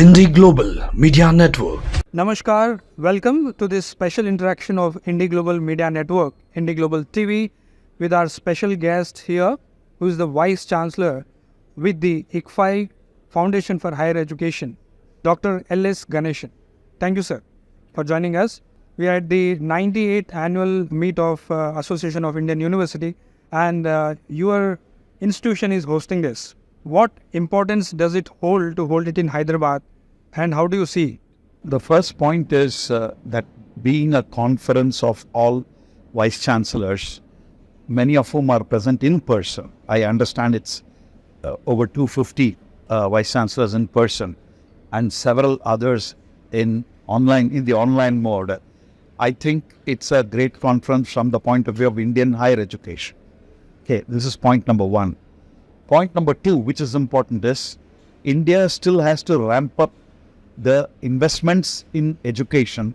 Indie Global Media Network. Namaskar, welcome to this special interaction of Indie Global Media Network, Indie Global TV, with our special guest here, who is the Vice Chancellor with the ICFI Foundation for Higher Education, Dr. L.S. Ganeshan. Thank you, sir, for joining us. We are at the 98th annual meet of Association of Indian University, and your institution is hosting this. What importance does it hold to hold it in Hyderabad, and how do you see? The first point is that being a conference of all vice chancellors, many of whom are present in person, I understand it's over 250 vice chancellors in person and several others in the online mode. I think it's a great conference from the point of view of Indian higher education. Okay, this is point number one. Point number two, which is important, is India still has to ramp up the investments in education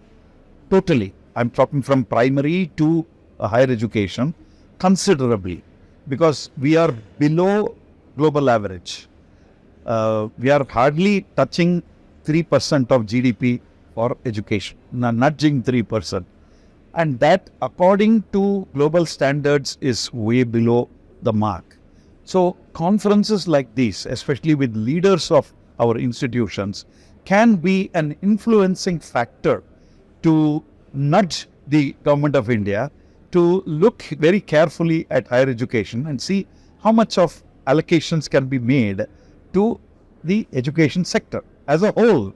totally. I'm talking from primary to higher education considerably, because we are below global average. We are hardly touching 3% of GDP for education, nudging 3%. And that, according to global standards, is way below the mark. So conferences like these, especially with leaders of our institutions, can be an influencing factor to nudge the government of India to look very carefully at higher education and see how much of allocations can be made to the education sector as a whole,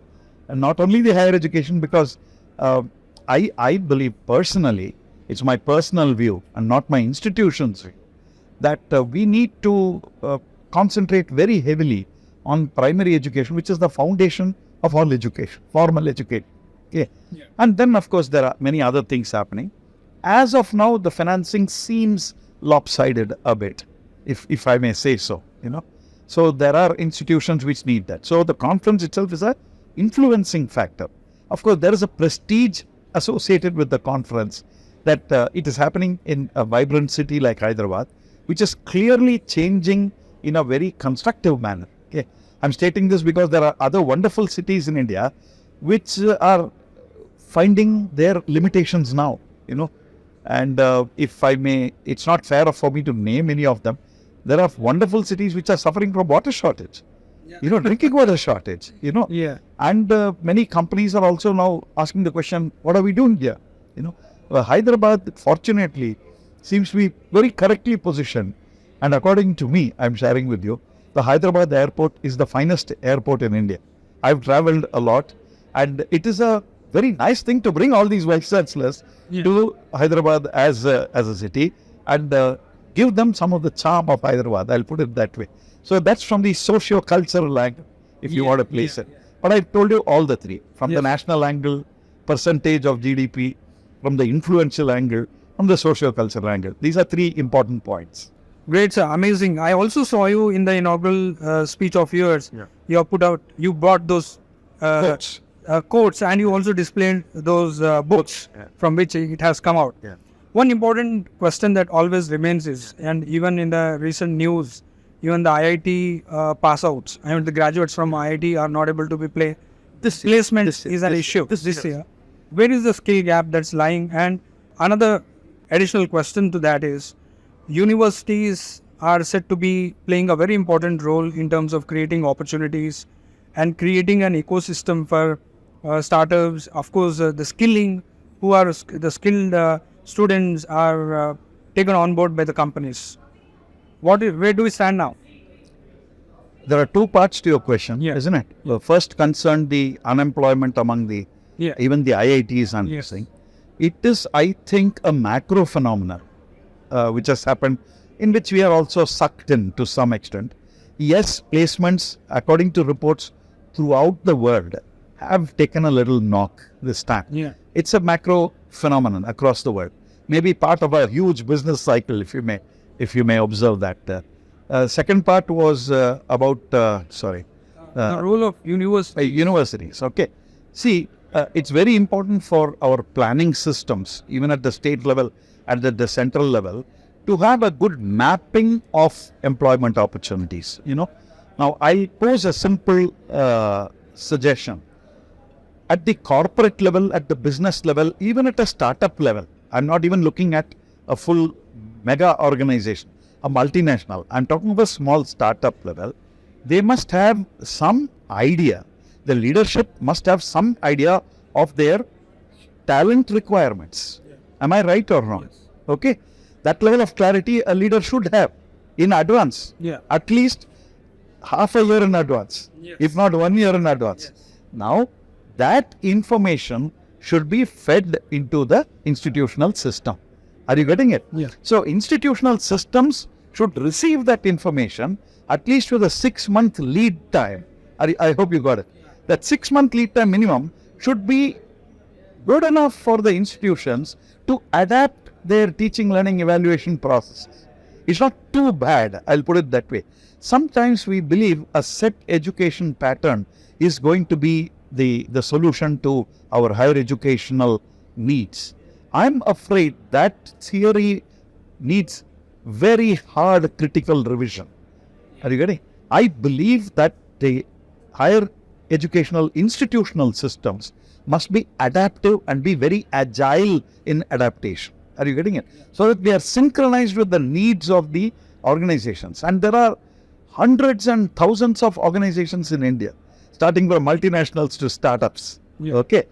and not only the higher education, because I believe personally, it's my personal view and not my institution's view, that we need to concentrate very heavily on primary education, which is the foundation of all education, formal education. Okay. Yeah. And then, of course, there are many other things happening. As of now, the financing seems lopsided a bit, if I may say so, So there are institutions which need that. So the conference itself is a influencing factor. Of course, there is a prestige associated with the conference, that it is happening in a vibrant city like Hyderabad, which is clearly changing in a very constructive manner. Okay. I'm stating this because there are other wonderful cities in India which are finding their limitations now, And if I may, it's not fair for me to name any of them. There are wonderful cities which are suffering from water shortage, drinking water shortage, Yeah. And many companies are also now asking the question, what are we doing here? Hyderabad, fortunately, seems to be very correctly positioned. And according to me, I'm sharing with you, the Hyderabad airport is the finest airport in India. I've traveled a lot, and it is a very nice thing to bring all these vice chancellors to Hyderabad as a city and give them some of the charm of Hyderabad. I'll put it that way. So that's from the socio-cultural angle, if you want to place it. But I told you all the three, from the national angle, percentage of GDP, from the influential angle, from the socio-cultural angle. These are three important points. Great, sir. Amazing. I also saw you in the inaugural speech of yours. Yeah. You brought those quotes, and you also displayed those books from which it has come out. Yeah. One important question that always remains is, and even in the recent news, even the IIT pass outs, the graduates from IIT are not able to be placement is an issue this year. Where is the skill gap that's lying? And another additional question to that is, universities are said to be playing a very important role in terms of creating opportunities and creating an ecosystem for startups. Of course, the skilling, the skilled students are taken on board by the companies. Where do we stand now? There are two parts to your question, isn't it? The first concerned the unemployment among even the IITs and thing. It is, I think, a macro phenomenon which has happened, in which we are also sucked in to some extent. Yes, placements, according to reports throughout the world, have taken a little knock this time. Yeah. It's a macro phenomenon across the world. Maybe part of a huge business cycle, if you may observe that. Second part was about the role of universities. Okay. See, it's very important for our planning systems, even at the state level, at the central level, to have a good mapping of employment opportunities. Now, I'll pose a simple suggestion. At the corporate level, at the business level, even at a startup level, I'm not even looking at a full mega organization, a multinational. I'm talking of a small startup level. They must have some idea. The leadership must have some idea of their talent requirements. Am I right or wrong? Yes. Okay. That level of clarity a leader should have in advance. Yeah. At least half a year in advance, Yes. if not 1 year in advance. Yes. Now, that information should be fed into the institutional system. Are you getting it? Yeah. So, institutional systems should receive that information at least with a 6-month lead time. I hope you got it. That 6-month lead time minimum should be good enough for the institutions to adapt their teaching, learning, evaluation processes. It's not too bad, I'll put it that way. Sometimes we believe a set education pattern is going to be the solution to our higher educational needs. I'm afraid that theory needs very hard critical revision. Are you getting? I believe that the higher educational institutional systems must be adaptive and be very agile in adaptation. Are you getting it? So that they are synchronized with the needs of the organizations. And there are hundreds and thousands of organizations in India, starting from multinationals to startups. Yeah. Okay.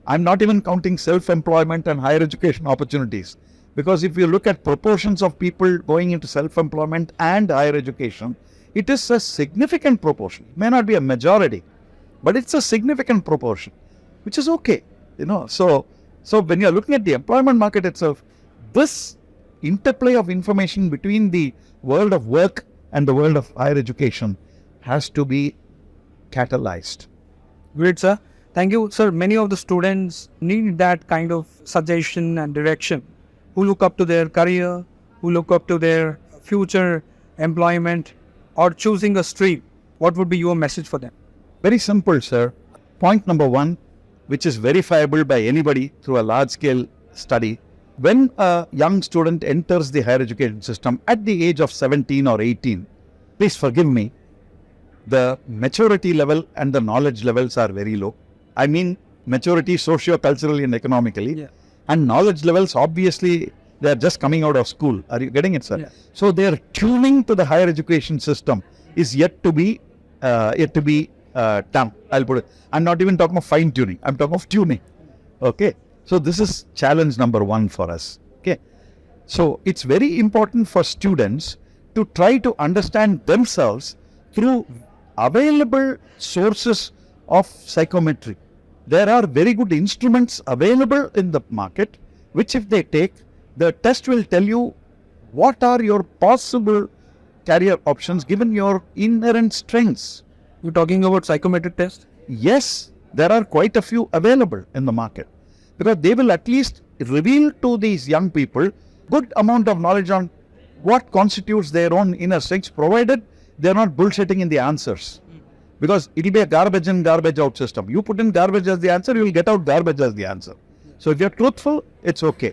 I'm not even counting self-employment and higher education opportunities. Because if you look at proportions of people going into self-employment and higher education, it is a significant proportion. It may not be a majority, but it's a significant proportion, which is okay. So when you're looking at the employment market itself, this interplay of information between the world of work and the world of higher education has to be catalyzed. Great, sir. Thank you, sir. Many of the students need that kind of suggestion and direction, who look up to their career, who look up to their future employment or choosing a stream. What would be your message for them? Very simple, sir. Point number 1, which is verifiable by anybody through a large-scale study. When a young student enters the higher education system at the age of 17 or 18, please forgive me, the maturity level and the knowledge levels are very low. I mean maturity socio-culturally and economically. Yeah. And knowledge levels, obviously, they are just coming out of school. Are you getting it, sir? Yeah. So their tuning to the higher education system is yet to be done. I'll put it. I'm not even talking of fine tuning. I'm talking of tuning. Okay. So this is challenge number 1 for us. Okay. So it's very important for students to try to understand themselves through available sources of psychometry. There are very good instruments available in the market, which if they take, the test will tell you what are your possible career options given your inherent strengths. You're talking about psychometric test? Yes, there are quite a few available in the market because they will at least reveal to these young people good amount of knowledge on what constitutes their own inner strengths, provided they're not bullshitting in the answers. Because it will be a garbage in, garbage out system. You put in garbage as the answer, you will get out garbage as the answer. So if you're truthful, it's okay.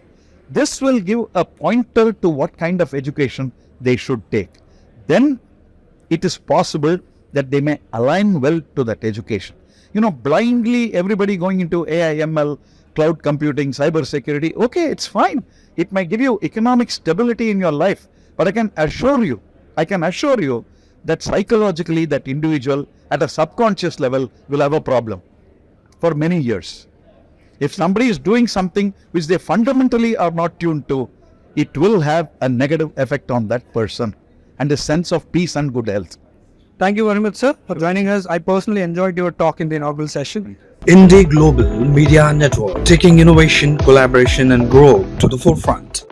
This will give a pointer to what kind of education they should take. Then it is possible that they may align well to that education. Blindly everybody going into AI, ML, cloud computing, cyber security, okay, it's fine. It might give you economic stability in your life. But I can assure you that psychologically that individual at a subconscious level will have a problem for many years. If somebody is doing something which they fundamentally are not tuned to, it will have a negative effect on that person and a sense of peace and good health. Thank you very much, sir, for joining us. I personally enjoyed your talk in the inaugural session. Indie Global Media Network, taking innovation, collaboration and growth to the forefront.